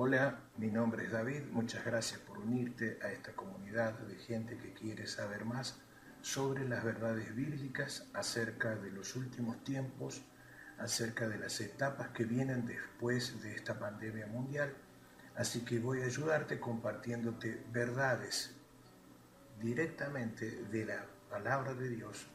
Hola, mi nombre es David, muchas gracias por unirte a esta comunidad de gente que quiere saber más sobre las verdades bíblicas acerca de los últimos tiempos, acerca de las etapas que vienen después de esta pandemia mundial. Así que voy a ayudarte compartiéndote verdades directamente de la palabra de Dios,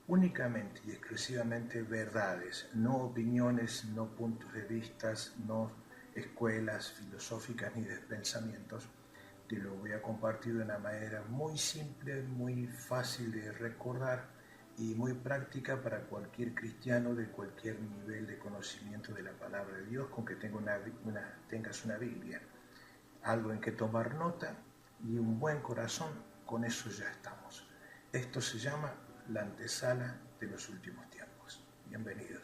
únicamente y exclusivamente verdades, no opiniones, no puntos de vista, no escuelas filosóficas ni de pensamientos. Te lo voy a compartir de una manera muy simple, muy fácil de recordar y muy práctica para cualquier cristiano de cualquier nivel de conocimiento de la palabra de Dios, con que tengas una Biblia, algo en que tomar nota y un buen corazón. Con eso ya estamos. Esto se llama la antesala de los últimos tiempos. Bienvenidos.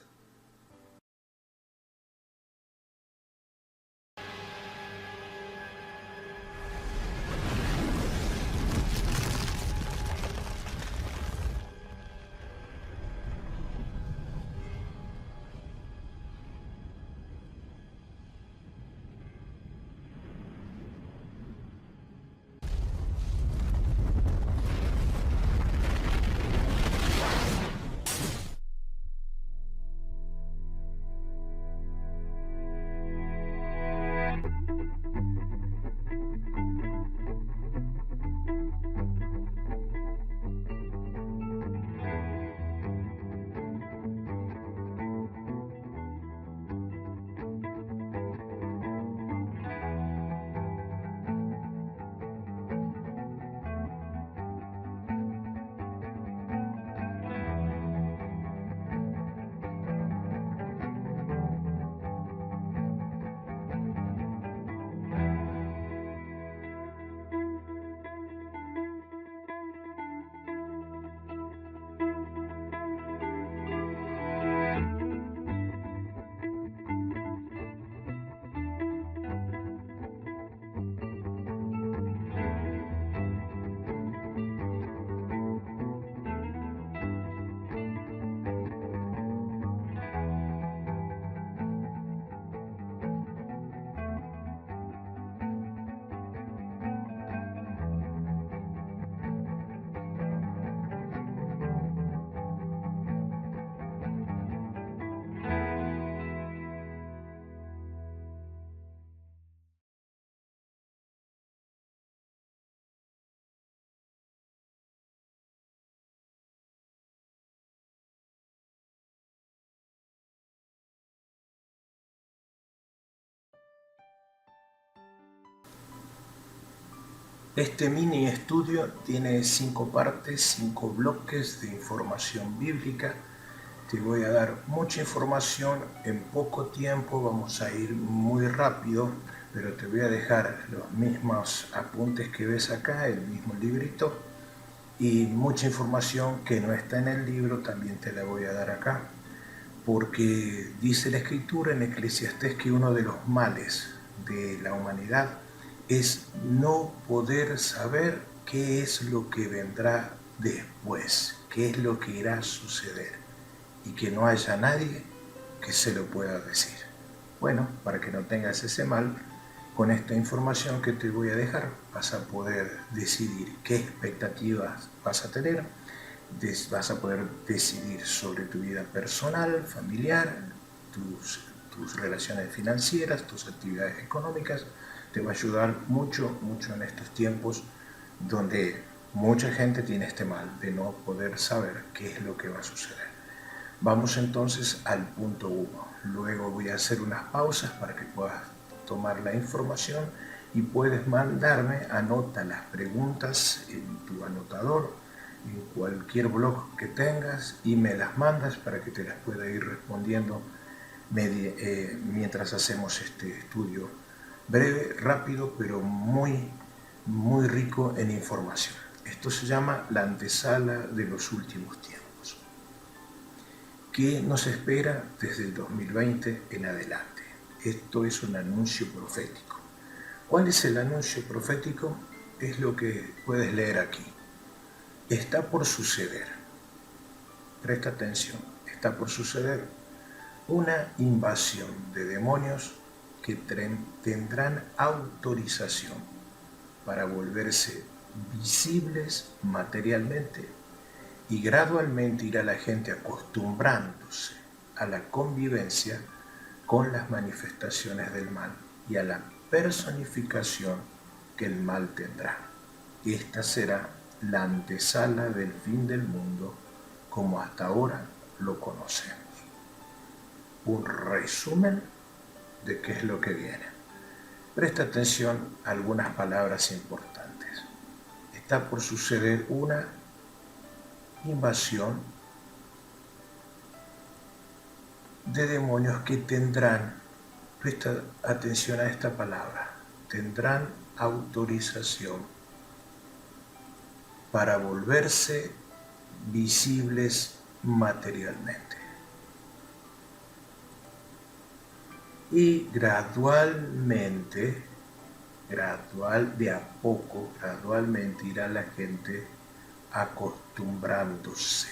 Este mini estudio tiene 5 partes, 5 bloques de información bíblica. Te voy a dar mucha información en poco tiempo, vamos a ir muy rápido, pero te voy a dejar los mismos apuntes que ves acá, el mismo librito, y mucha información que no está en el libro también te la voy a dar acá, porque dice la Escritura en Eclesiastés que uno de los males de la humanidad es no poder saber qué es lo que vendrá después, qué es lo que irá a suceder, y que no haya nadie que se lo pueda decir. Bueno, para que no tengas ese mal, con esta información que te voy a dejar vas a poder decidir qué expectativas vas a tener, vas a poder decidir sobre tu vida personal, familiar, tus relaciones financieras, tus actividades económicas. Te va a ayudar mucho, mucho en estos tiempos donde mucha gente tiene este mal de no poder saber qué es lo que va a suceder. Vamos entonces al punto 1. Luego voy a hacer unas pausas para que puedas tomar la información y puedes mandarme, anota las preguntas en tu anotador, en cualquier blog que tengas, y me las mandas para que te las pueda ir respondiendo mientras hacemos este estudio breve, rápido, pero muy, muy rico en información. Esto se llama la antesala de los últimos tiempos. ¿Qué nos espera desde el 2020 en adelante? Esto es un anuncio profético. ¿Cuál es el anuncio profético? Es lo que puedes leer aquí. Está por suceder. Presta atención. Está por suceder una invasión de demonios que tendrán autorización para volverse visibles materialmente, y gradualmente irá la gente acostumbrándose a la convivencia con las manifestaciones del mal y a la personificación que el mal tendrá. Esta será la antesala del fin del mundo como hasta ahora lo conocemos. Un resumen de qué es lo que viene. Presta atención a algunas palabras importantes. Está por suceder una invasión de demonios que tendrán, presta atención a esta palabra, tendrán autorización para volverse visibles materialmente. Y gradualmente irá la gente acostumbrándose.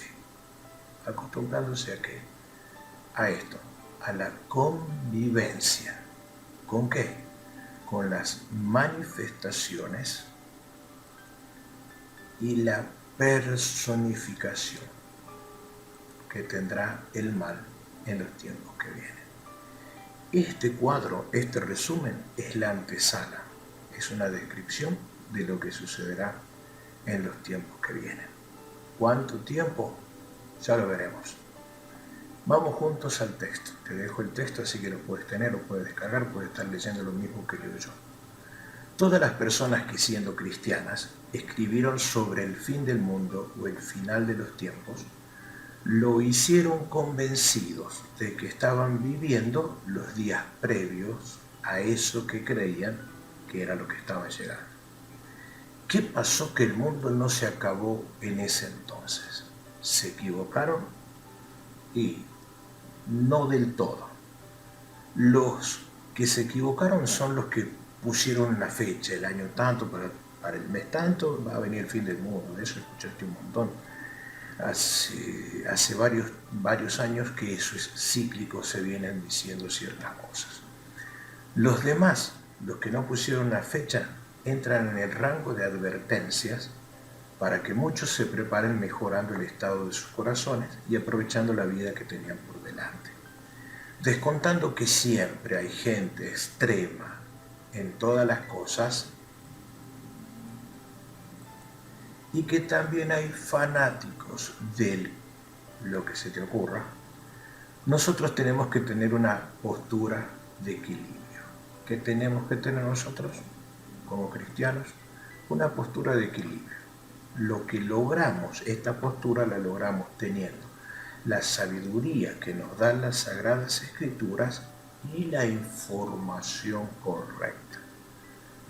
¿Acostumbrándose a qué? A esto, a la convivencia. ¿Con qué? Con las manifestaciones y la personificación que tendrá el mal en los tiempos que vienen. Este cuadro, este resumen, es la antesala, es una descripción de lo que sucederá en los tiempos que vienen. ¿Cuánto tiempo? Ya lo veremos. Vamos juntos al texto. Te dejo el texto, así que lo puedes tener, lo puedes descargar, puedes estar leyendo lo mismo que leo yo. Todas las personas que, siendo cristianas, escribieron sobre el fin del mundo o el final de los tiempos, lo hicieron convencidos de que estaban viviendo los días previos a eso que creían que era lo que estaba llegando. ¿Qué pasó? Que el mundo no se acabó en ese entonces. Se equivocaron y no del todo. Los que se equivocaron son los que pusieron una fecha, el año tanto, para el mes tanto va a venir el fin del mundo. De eso escuchaste un montón. Hace varios años que eso es cíclico, se vienen diciendo ciertas cosas. Los demás, los que no pusieron una fecha, entran en el rango de advertencias para que muchos se preparen mejorando el estado de sus corazones y aprovechando la vida que tenían por delante. Descontando que siempre hay gente extrema en todas las cosas y que también hay fanáticos de lo que se te ocurra, nosotros tenemos que tener una postura de equilibrio. ¿Qué tenemos que tener nosotros como cristianos? Una postura de equilibrio. Lo que logramos, esta postura la logramos teniendo la sabiduría que nos dan las Sagradas Escrituras y la información correcta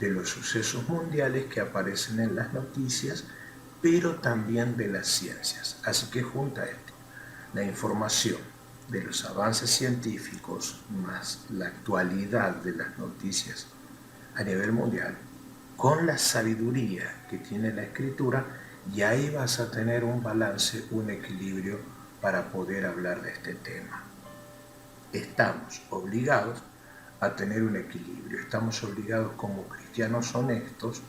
de los sucesos mundiales que aparecen en las noticias, pero también de las ciencias. Así que junta esto, la información de los avances científicos más la actualidad de las noticias a nivel mundial, con la sabiduría que tiene la Escritura, y ahí vas a tener un balance, un equilibrio para poder hablar de este tema. Estamos obligados a tener un equilibrio, estamos obligados como cristianos honestos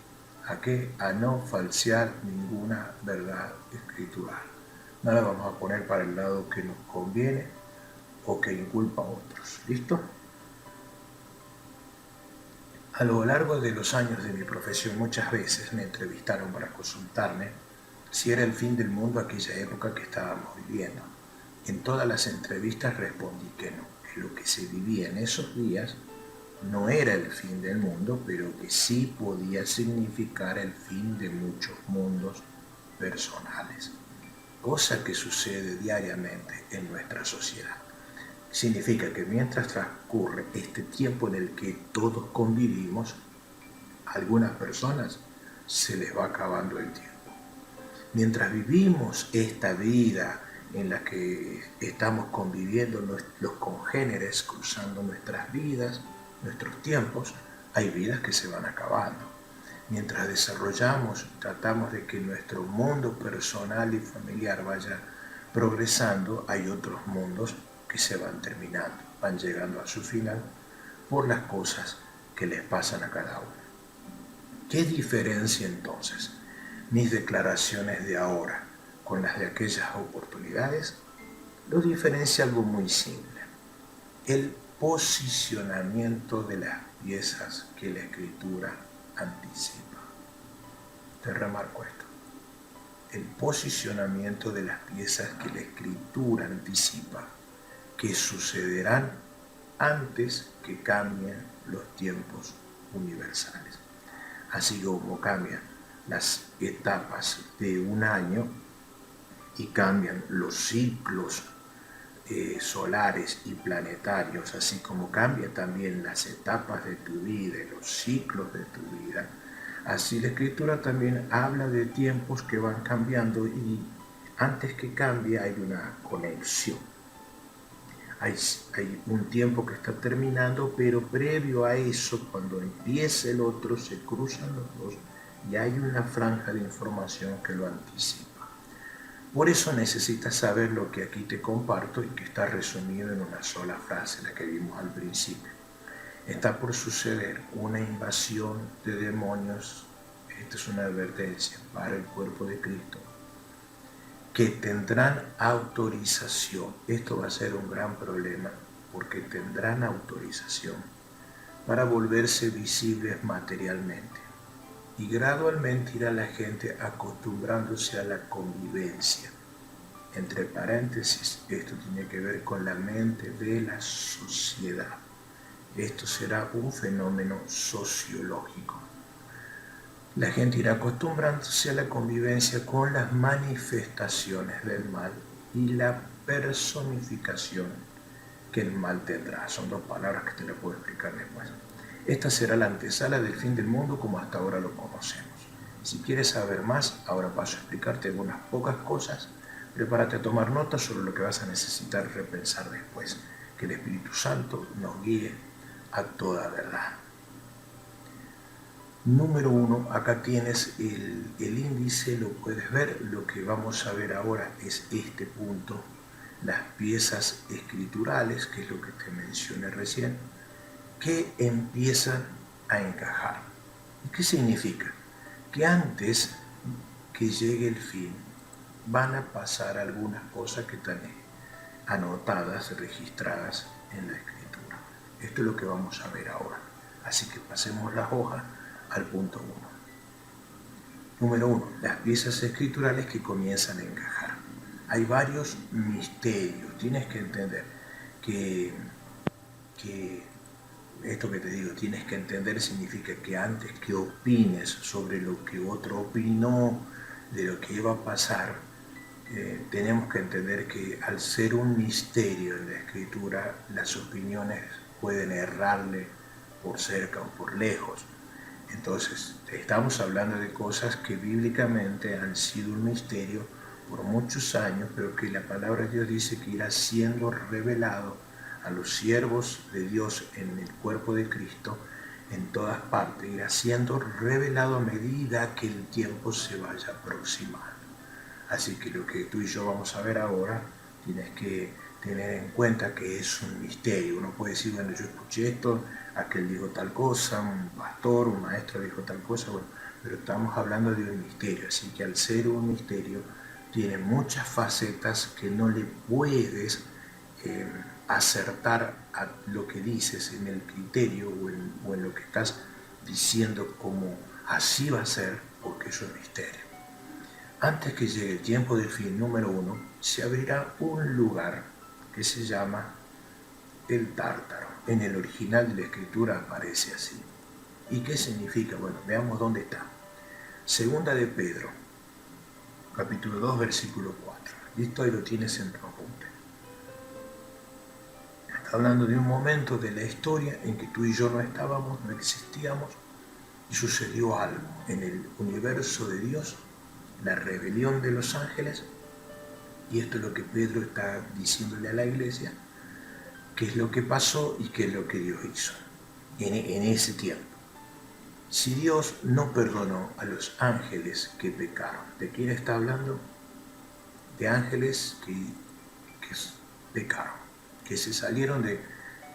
¿a qué? A no falsear ninguna verdad escritural. No la vamos a poner para el lado que nos conviene o que inculpa a otros. ¿Listo? A lo largo de los años de mi profesión muchas veces me entrevistaron para consultarme si era el fin del mundo aquella época que estábamos viviendo. En todas las entrevistas respondí que no, que lo que se vivía en esos días no era el fin del mundo, pero que sí podía significar el fin de muchos mundos personales, cosa que sucede diariamente en nuestra sociedad. Significa que mientras transcurre este tiempo en el que todos convivimos, a algunas personas se les va acabando el tiempo. Mientras vivimos esta vida en la que estamos conviviendo los congéneres, cruzando nuestras vidas, nuestros tiempos, hay vidas que se van acabando. Mientras desarrollamos, tratamos de que nuestro mundo personal y familiar vaya progresando, hay otros mundos que se van terminando, van llegando a su final, por las cosas que les pasan a cada uno. ¿Qué diferencia entonces mis declaraciones de ahora con las de aquellas oportunidades? Lo diferencia algo muy simple: el posicionamiento de las piezas que la Escritura anticipa. Te remarco esto: el posicionamiento de las piezas que la Escritura anticipa, que sucederán antes que cambien los tiempos universales. Así como cambian las etapas de un año y cambian los ciclos solares y planetarios, así como cambian también las etapas de tu vida y los ciclos de tu vida, así la Escritura también habla de tiempos que van cambiando, y antes que cambie hay una conexión. Hay un tiempo que está terminando, pero previo a eso, cuando empieza el otro, se cruzan los dos y hay una franja de información que lo anticipa. Por eso necesitas saber lo que aquí te comparto y que está resumido en una sola frase, la que vimos al principio. Está por suceder una invasión de demonios. Esta es una advertencia para el cuerpo de Cristo, que tendrán autorización. Esto va a ser un gran problema, porque tendrán autorización para volverse visibles materialmente. Y gradualmente irá la gente acostumbrándose a la convivencia. Entre paréntesis, esto tiene que ver con la mente de la sociedad. Esto será un fenómeno sociológico. La gente irá acostumbrándose a la convivencia con las manifestaciones del mal y la personificación que el mal tendrá. Son dos palabras que te las puedo explicar después. Esta será la antesala del fin del mundo como hasta ahora lo conocemos. Si quieres saber más, ahora paso a explicarte algunas pocas cosas. Prepárate a tomar notas sobre lo que vas a necesitar repensar después. Que el Espíritu Santo nos guíe a toda verdad. Número 1, acá tienes el índice, lo puedes ver. Lo que vamos a ver ahora es este punto: las piezas escriturales, que es lo que te mencioné recién, que empiezan a encajar. ¿Qué significa? Que antes que llegue el fin van a pasar algunas cosas que están anotadas, registradas en la Escritura. Esto es lo que vamos a ver ahora. Así que pasemos las hojas al punto 1. Número 1, las piezas escriturales que comienzan a encajar. Hay varios misterios. Tienes que entender que esto que te digo, tienes que entender, significa que antes que opines sobre lo que otro opinó, de lo que iba a pasar, tenemos que entender que al ser un misterio en la Escritura, las opiniones pueden errarle por cerca o por lejos. Entonces, estamos hablando de cosas que bíblicamente han sido un misterio por muchos años, pero que la palabra de Dios dice que irá siendo revelado a los siervos de Dios en el cuerpo de Cristo en todas partes. Irá siendo revelado a medida que el tiempo se vaya aproximando. Así que lo que tú y yo vamos a ver ahora, tienes que tener en cuenta que es un misterio. Uno puede decir, bueno, yo escuché esto, aquel dijo tal cosa, un pastor, un maestro dijo tal cosa, bueno, pero estamos hablando de un misterio. Así que al ser un misterio, tiene muchas facetas que no le puedes acertar a lo que dices en el criterio o en lo que estás diciendo como así va a ser, porque es un misterio. Antes que llegue el tiempo del fin, número 1, se abrirá un lugar que se llama el Tártaro. En el original de la Escritura aparece así. ¿Y qué significa? Bueno, veamos dónde está. Segunda de Pedro, capítulo 2, versículo 4. Listo, ahí lo tienes en tu apunte. Está hablando de un momento de la historia en que tú y yo no estábamos, no existíamos, y sucedió algo en el universo de Dios, la rebelión de los ángeles, y esto es lo que Pedro está diciéndole a la iglesia, qué es lo que pasó y qué es lo que Dios hizo en ese tiempo. Si Dios no perdonó a los ángeles que pecaron, ¿de quién está hablando? De ángeles que pecaron, que se salieron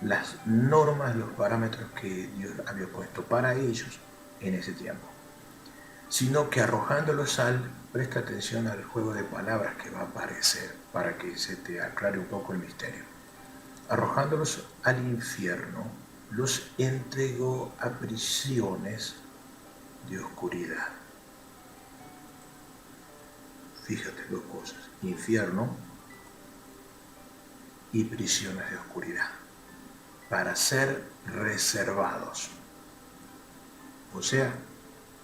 las normas, los parámetros que Dios había puesto para ellos en ese tiempo, sino que arrojándolos presta atención al juego de palabras que va a aparecer para que se te aclare un poco el misterio. Arrojándolos al infierno, los entregó a prisiones de oscuridad. Fíjate, dos cosas: infierno y prisiones de oscuridad, para ser reservados. O sea,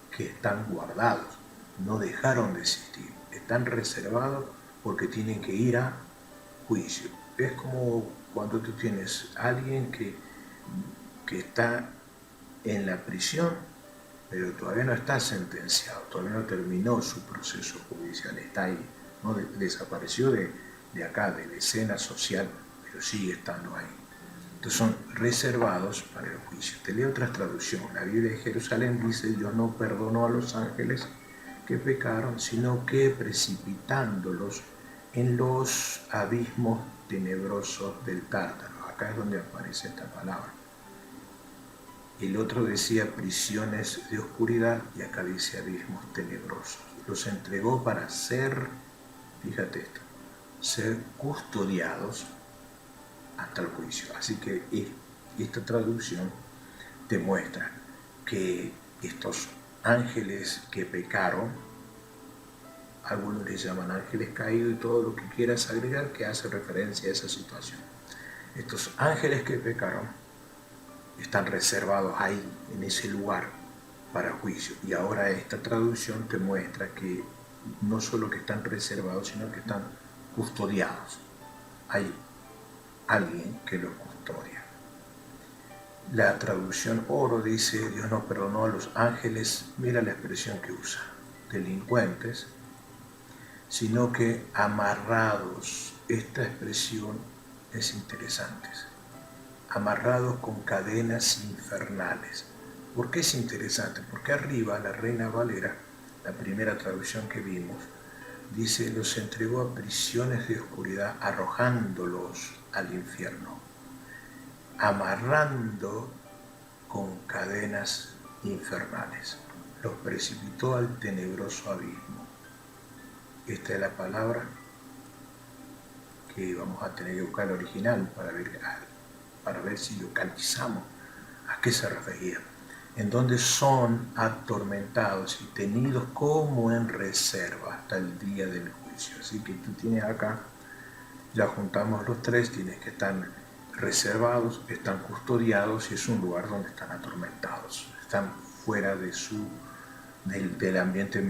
que están guardados, no dejaron de existir, están reservados porque tienen que ir a juicio. Es como cuando tú tienes a alguien que está en la prisión, pero todavía no está sentenciado, todavía no terminó su proceso judicial, está ahí, no desapareció de acá, de la escena social, pero sigue estando ahí. Entonces son reservados para el juicio. Te leo otra traducción. La Biblia de Jerusalén dice: Dios no perdonó a los ángeles que pecaron, sino que precipitándolos en los abismos tenebrosos del Tártaro. Acá es donde aparece esta palabra. El otro decía prisiones de oscuridad y acá dice abismos tenebrosos. Los entregó para ser, fíjate esto, ser custodiados hasta el juicio. Así que esta traducción te muestra que estos ángeles que pecaron, algunos les llaman ángeles caídos y todo lo que quieras agregar que hace referencia a esa situación. Estos ángeles que pecaron están reservados ahí, en ese lugar, para juicio. Y ahora esta traducción te muestra que no solo que están reservados, sino que están custodiados. Hay alguien que los custodia. La traducción Oro dice: Dios no perdonó a los ángeles, mira la expresión que usa, delincuentes, sino que amarrados. Esta expresión es interesante. Amarrados con cadenas infernales. ¿Por qué es interesante? Porque arriba la Reina Valera, la primera traducción que vimos, dice: los entregó a prisiones de oscuridad, arrojándolos al infierno, amarrando con cadenas infernales, los precipitó al tenebroso abismo. Esta es la palabra que vamos a tener que buscar el original para ver si localizamos a qué se refería. En donde son atormentados y tenidos como en reserva hasta el día del juicio. Así que tú tienes acá, ya juntamos los tres, tienes que estar reservados, están custodiados y es un lugar donde están atormentados, están fuera del ambiente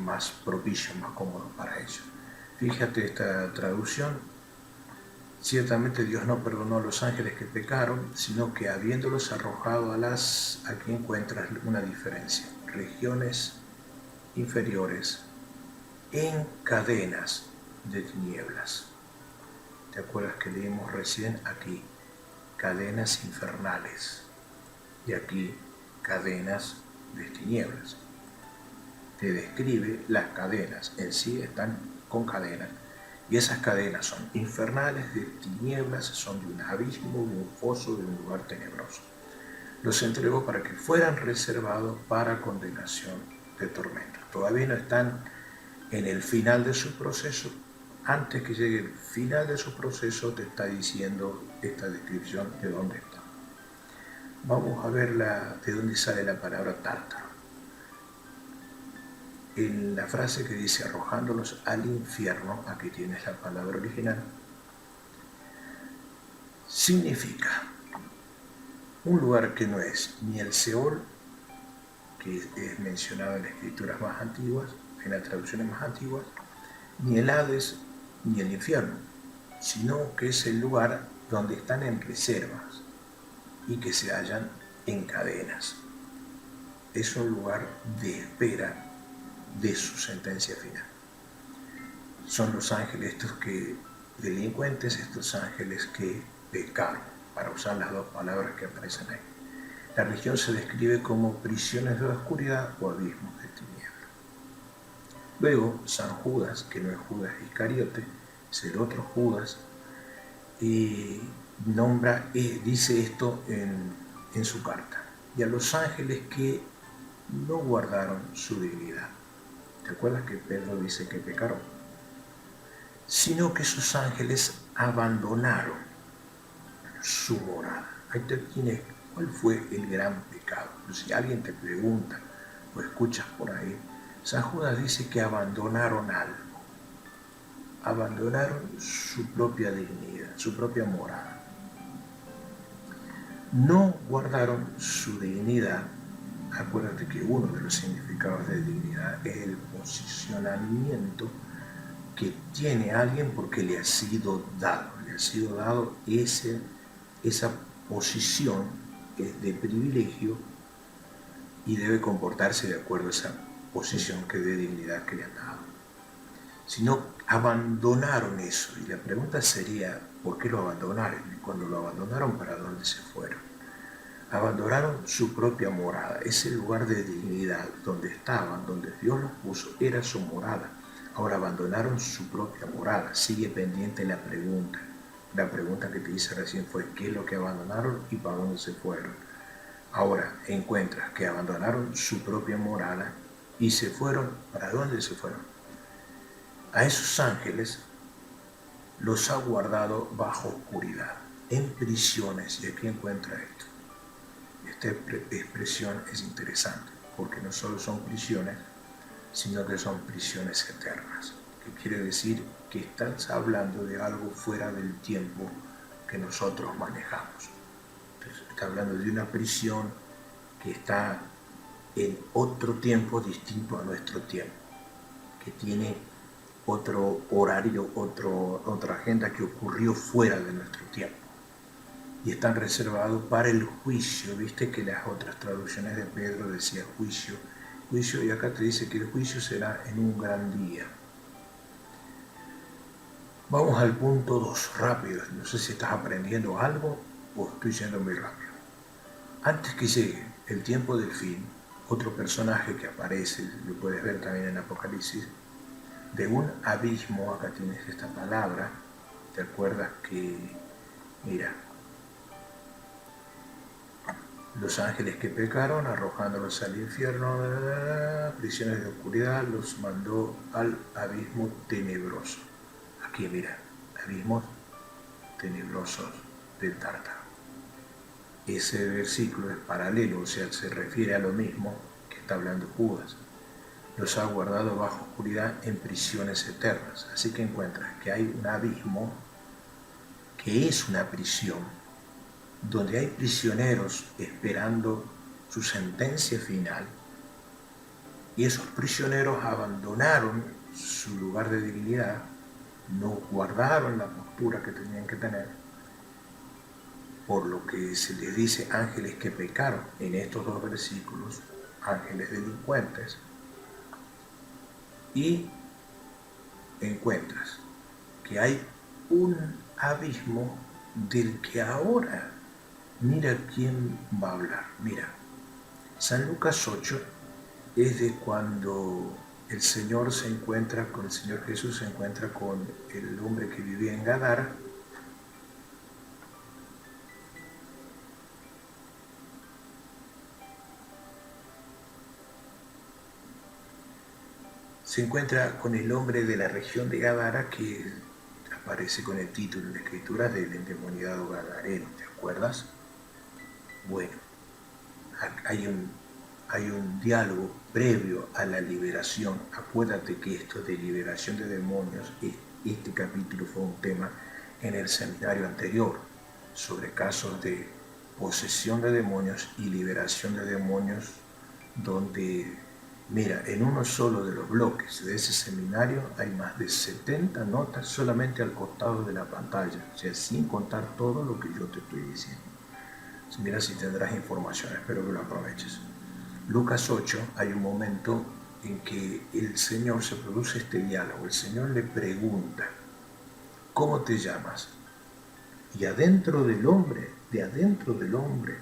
más propicio, más cómodo para ellos. Fíjate esta traducción: ciertamente Dios no perdonó a los ángeles que pecaron, sino que habiéndolos arrojado aquí encuentras una diferencia, regiones inferiores en cadenas de tinieblas. ¿Te acuerdas que leímos recién aquí? Cadenas infernales y aquí cadenas de tinieblas. Te describe las cadenas, en sí están con cadenas, y esas cadenas son infernales, de tinieblas, son de un abismo, de un foso, de un lugar tenebroso. Los entregó para que fueran reservados para condenación de tormento. Todavía no están en el final de su proceso. Antes que llegue el final de su proceso te está diciendo esta descripción de dónde está. Vamos a ver de dónde sale la palabra tártaro. En la frase que dice arrojándolos al infierno, aquí tienes la palabra original, significa un lugar que no es ni el Seol, que es mencionado en las escrituras más antiguas, en las traducciones más antiguas, ni el Hades, ni el infierno, sino que es el lugar donde están en reservas y que se hallan en cadenas. Es un lugar de espera de su sentencia final. Son los ángeles delincuentes, estos ángeles que pecaron, para usar las dos palabras que aparecen ahí. La región se describe como prisiones de la oscuridad o abismos de tinieblas. Luego, San Judas, que no es Judas Iscariote, es el otro Judas, y dice esto en su carta. Y a los ángeles que no guardaron su dignidad. ¿Te acuerdas que Pedro dice que pecaron? Sino que sus ángeles abandonaron su morada. Ahí te tienes, ¿cuál fue el gran pecado? Pero si alguien te pregunta o escuchas por ahí, San Judas dice que abandonaron algo. Abandonaron su propia dignidad, su propia morada. No guardaron su dignidad. Acuérdate que uno de los significados de dignidad es el posicionamiento que tiene alguien porque le ha sido dado. Le ha sido dado esa posición de privilegio y debe comportarse de acuerdo a esa posición de dignidad que le han dado. Si no, abandonaron eso. Y la pregunta sería, ¿por qué lo abandonaron? Y cuando lo abandonaron, ¿para dónde se fueron? Abandonaron su propia morada, ese lugar de dignidad donde estaban, donde Dios los puso, era su morada. Ahora abandonaron su propia morada. Sigue pendiente la pregunta. La pregunta que te hice recién fue ¿qué es lo que abandonaron y para dónde se fueron? Ahora encuentras que abandonaron su propia morada y se fueron. ¿Para dónde se fueron? A esos ángeles los ha guardado bajo oscuridad, en prisiones. Y aquí encuentra esto. Esta expresión es interesante, porque no solo son prisiones, sino que son prisiones eternas. Que quiere decir que estás hablando de algo fuera del tiempo que nosotros manejamos. Entonces, está hablando de una prisión que está en otro tiempo distinto a nuestro tiempo, que tiene otro horario, otra agenda que ocurrió fuera de nuestro tiempo. Y están reservados para el juicio. Viste que las otras traducciones de Pedro decía juicio, y acá te dice que el juicio será en un gran día. Vamos al punto 2, rápido. No sé si estás aprendiendo algo o estoy yendo muy rápido. Antes que llegue el tiempo del fin, otro personaje que aparece, lo puedes ver también en Apocalipsis, de un abismo, acá tienes esta palabra, ¿te acuerdas que, mira, los ángeles que pecaron, arrojándolos al infierno, prisiones de oscuridad, los mandó al abismo tenebroso. Aquí, mira, abismos tenebrosos del Tártaro. Ese versículo es paralelo, o sea, se refiere a lo mismo que está hablando Judas. Los ha guardado bajo oscuridad en prisiones eternas. Así que encuentras que hay un abismo que es una prisión, donde hay prisioneros esperando su sentencia final, y esos prisioneros abandonaron su lugar de dignidad, no guardaron la postura que tenían que tener, por lo que se les dice ángeles que pecaron en estos dos versículos, ángeles delincuentes, y encuentras que hay un abismo del que ahora, mira quién va a hablar. Mira, San Lucas 8 es de cuando el Señor Jesús se encuentra con el hombre que vivía en Gadara. Se encuentra con el hombre de la región de Gadara que aparece con el título en la escritura del endemoniado gadareno, ¿te acuerdas? Bueno, hay un diálogo previo a la liberación. Acuérdate que esto de liberación de demonios, este capítulo fue un tema en el seminario anterior, sobre casos de posesión de demonios y liberación de demonios, donde, mira, en uno solo de los bloques de ese seminario hay más de 70 notas solamente al costado de la pantalla, o sea, sin contar todo lo que yo te estoy diciendo. Mira si tendrás información, espero que lo aproveches. Lucas 8, hay un momento en que el Señor se produce este diálogo. El Señor le pregunta, ¿cómo te llamas? Y de adentro del hombre,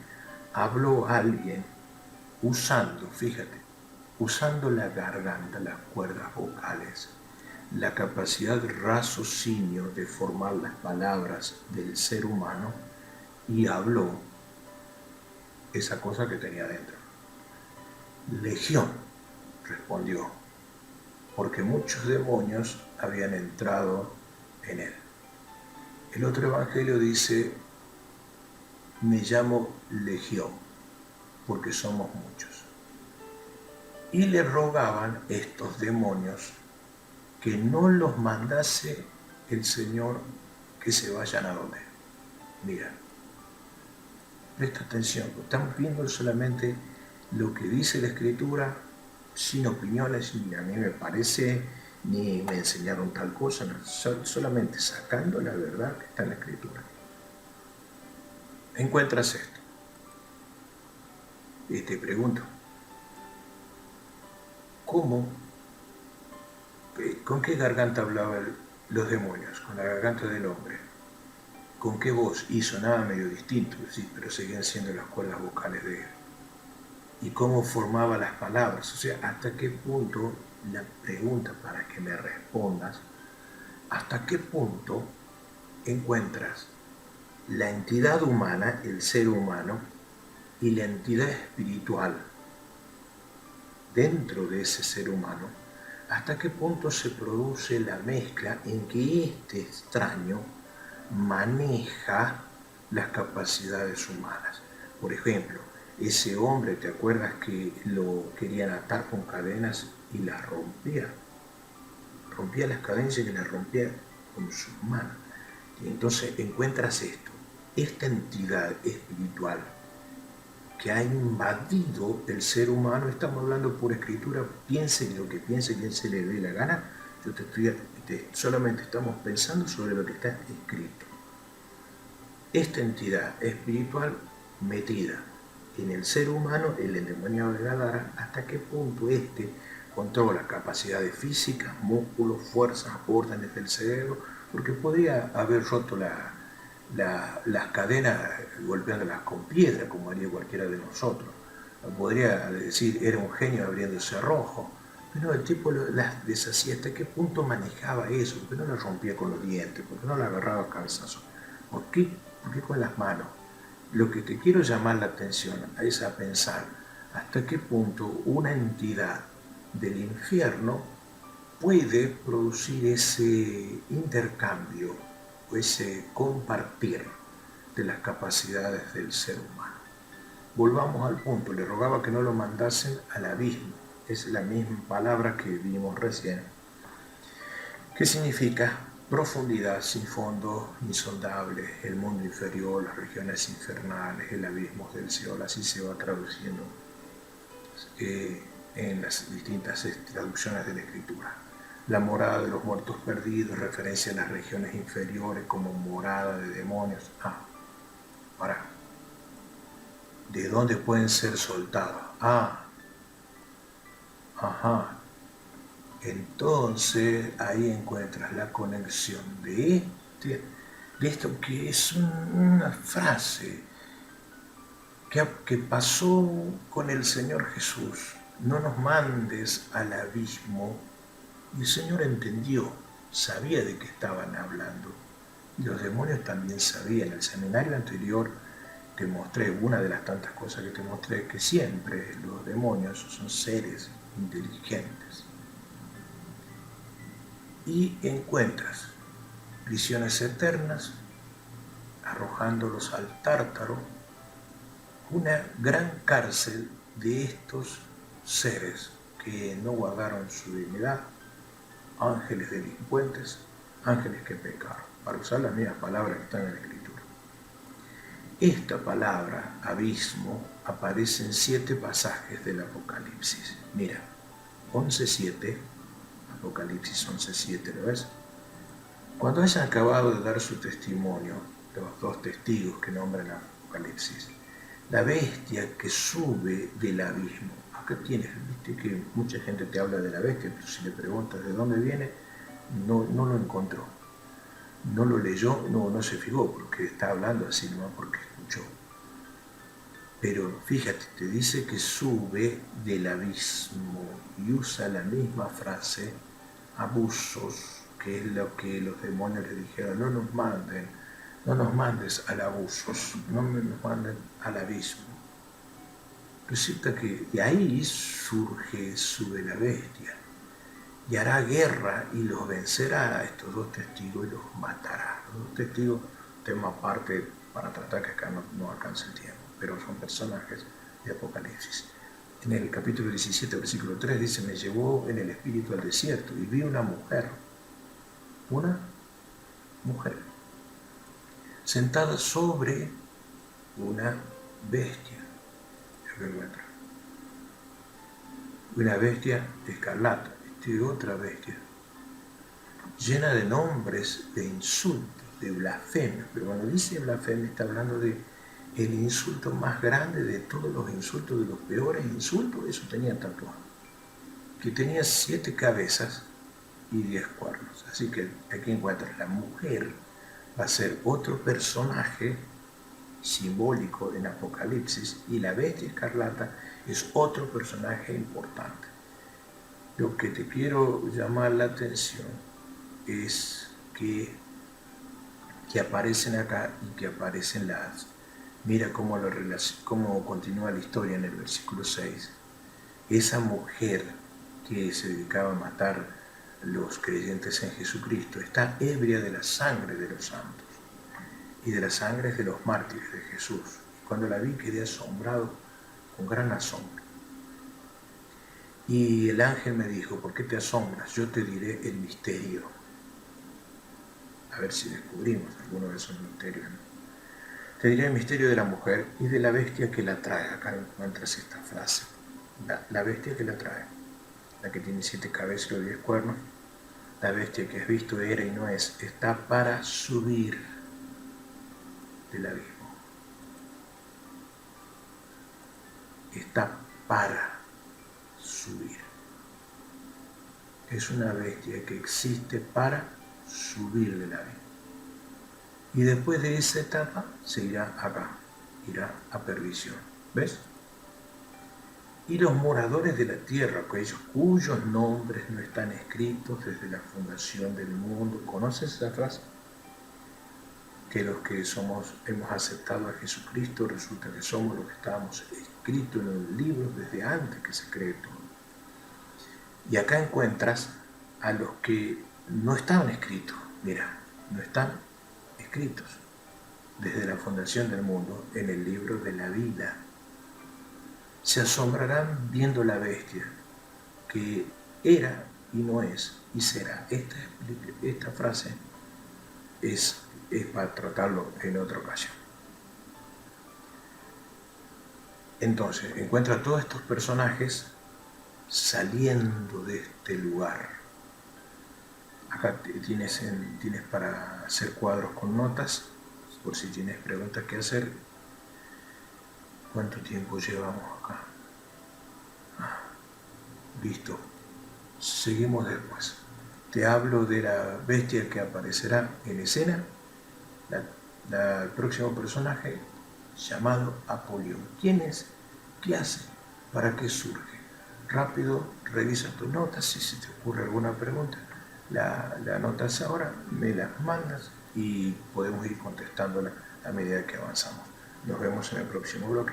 habló alguien usando, fíjate, usando la garganta, las cuerdas vocales, la capacidad de raciocinio de formar las palabras del ser humano y habló esa cosa que tenía dentro. Legión, respondió, porque muchos demonios habían entrado en él. El otro evangelio dice, me llamo Legión, porque somos muchos. Y le rogaban estos demonios que no los mandase el Señor, que se vayan a donde. Mira, presta atención, estamos viendo solamente lo que dice la Escritura, sin opiniones, ni a mí me parece, ni me enseñaron tal cosa, no, solamente sacando la verdad que está en la Escritura. Encuentras esto. Y te pregunto, ¿cómo? ¿Con qué garganta hablaban los demonios? Con la garganta del hombre. ¿Con qué voz? Y sonaba medio distinto, sí, pero seguían siendo las cuerdas vocales de él. ¿Y cómo formaba las palabras? O sea, ¿hasta qué punto, la pregunta para que me respondas, hasta qué punto encuentras la entidad humana, el ser humano, y la entidad espiritual dentro de ese ser humano? ¿Hasta qué punto se produce la mezcla en que este extraño maneja las capacidades humanas? Por ejemplo, ese hombre, ¿te acuerdas que lo querían atar con cadenas y las rompía? Rompía las cadenas y las rompía con sus manos. Y entonces encuentras esto, esta entidad espiritual que ha invadido el ser humano. Estamos hablando por escritura, piense lo que piense, quien se le dé la gana. Yo solamente estamos pensando sobre lo que está escrito. Esta entidad espiritual metida en el ser humano, el endemoniado de Gadara, hasta qué punto este controla capacidades físicas, músculos, fuerzas, órdenes del cerebro, porque podría haber roto las cadenas golpeándolas con piedra, como haría cualquiera de nosotros. Podría decir, era un genio abriendo cerrojo, pero el tipo las deshacía. ¿Hasta qué punto manejaba eso? ¿Por qué no las rompía con los dientes? ¿Por qué no las agarraba a calzazos? ¿Por qué con las manos? Lo que te quiero llamar la atención es a pensar hasta qué punto una entidad del infierno puede producir ese intercambio o ese compartir de las capacidades del ser humano. Volvamos al punto, le rogaba que no lo mandasen al abismo, es la misma palabra que vimos recién, que significa profundidad sin fondo, insondable, el mundo inferior, las regiones infernales, el abismo del Seol, así se va traduciendo en las distintas traducciones de la Escritura. La morada de los muertos perdidos, referencia a las regiones inferiores como morada de demonios. ¿De dónde pueden ser soltados? Entonces ahí encuentras la conexión de esto que es una frase que pasó con el Señor Jesús. No nos mandes al abismo. Y el Señor entendió, sabía de qué estaban hablando. Y los demonios también sabían. En el seminario anterior te mostré, una de las tantas cosas que te mostré, que siempre los demonios son seres inteligentes. Y encuentras prisiones eternas, arrojándolos al tártaro, una gran cárcel de estos seres que no guardaron su dignidad, ángeles delincuentes, ángeles que pecaron, para usar las mismas palabras que están en la Escritura. Esta palabra, abismo, aparece en 7 pasajes del Apocalipsis. Mira, 11:7, Apocalipsis 11:7, ¿lo ves? Cuando hayan acabado de dar su testimonio, los 2 testigos que nombran Apocalipsis, la bestia que sube del abismo. Acá tienes, viste que mucha gente te habla de la bestia, pero si le preguntas de dónde viene, no lo encontró. No lo leyó, no se fijó, porque está hablando así nomás porque escuchó. Pero fíjate, te dice que sube del abismo y usa la misma frase abusos, que es lo que los demonios le dijeron, no nos mandes al abusos, no nos manden al abismo. Resulta que de ahí sube la bestia y hará guerra y los vencerá a estos dos testigos y los matará. Los dos testigos, tema aparte para tratar que acá no alcance el tiempo, pero son personajes de Apocalipsis. En el capítulo 17, versículo 3 dice, me llevó en el espíritu al desierto y vi una mujer, sentada sobre una bestia. Una bestia escarlata, otra bestia, llena de nombres, de insultos, de blasfemia. Pero cuando dice blasfemia está hablando de el insulto más grande de todos los insultos, de los peores insultos. Eso tenía tatuado, que tenía 7 cabezas y 10 cuernos. Así que aquí encuentras, la mujer va a ser otro personaje simbólico en Apocalipsis y la bestia escarlata es otro personaje importante. Lo que te quiero llamar la atención es que aparecen acá y que aparecen las... Mira cómo continúa la historia en el versículo 6. Esa mujer que se dedicaba a matar a los creyentes en Jesucristo está ebria de la sangre de los santos y de las sangres de los mártires de Jesús. Cuando la vi quedé asombrado con gran asombro. Y el ángel me dijo, ¿por qué te asombras? Yo te diré el misterio. A ver si descubrimos alguno de esos misterios, ¿no? Te diré el misterio de la mujer y de la bestia que la trae. Acá encuentras esta frase. La bestia que la trae. La que tiene 7 cabezas y 10 cuernos. La bestia que has visto era y no es. Está para subir del abismo. Está para subir. Es una bestia que existe para subir del abismo. Y después de esa etapa se irá acá, irá a perdición. ¿Ves? Y los moradores de la tierra, aquellos cuyos nombres no están escritos desde la fundación del mundo. ¿Conoces esa frase? Que los que hemos aceptado a Jesucristo, resulta que somos los que estábamos escritos en los libros desde antes que se cree todo. Y acá encuentras a los que no estaban escritos, mira, no están escritos desde la fundación del mundo en el libro de la vida. Se asombrarán viendo la bestia que era y no es y será. Esta frase es para tratarlo en otra ocasión. Entonces, encuentra a todos estos personajes saliendo de este lugar. Acá tienes para hacer cuadros con notas, por si tienes preguntas que hacer. ¿Cuánto tiempo llevamos acá? Listo. Seguimos después. Te hablo de la bestia que aparecerá en escena, el próximo personaje llamado Apolión. ¿Quién es? ¿Qué hace? ¿Para qué surge? Rápido, revisa tus notas, si se te ocurre alguna pregunta, la anotas ahora, me las mandas y podemos ir contestándola a medida que avanzamos. Nos vemos en el próximo bloque.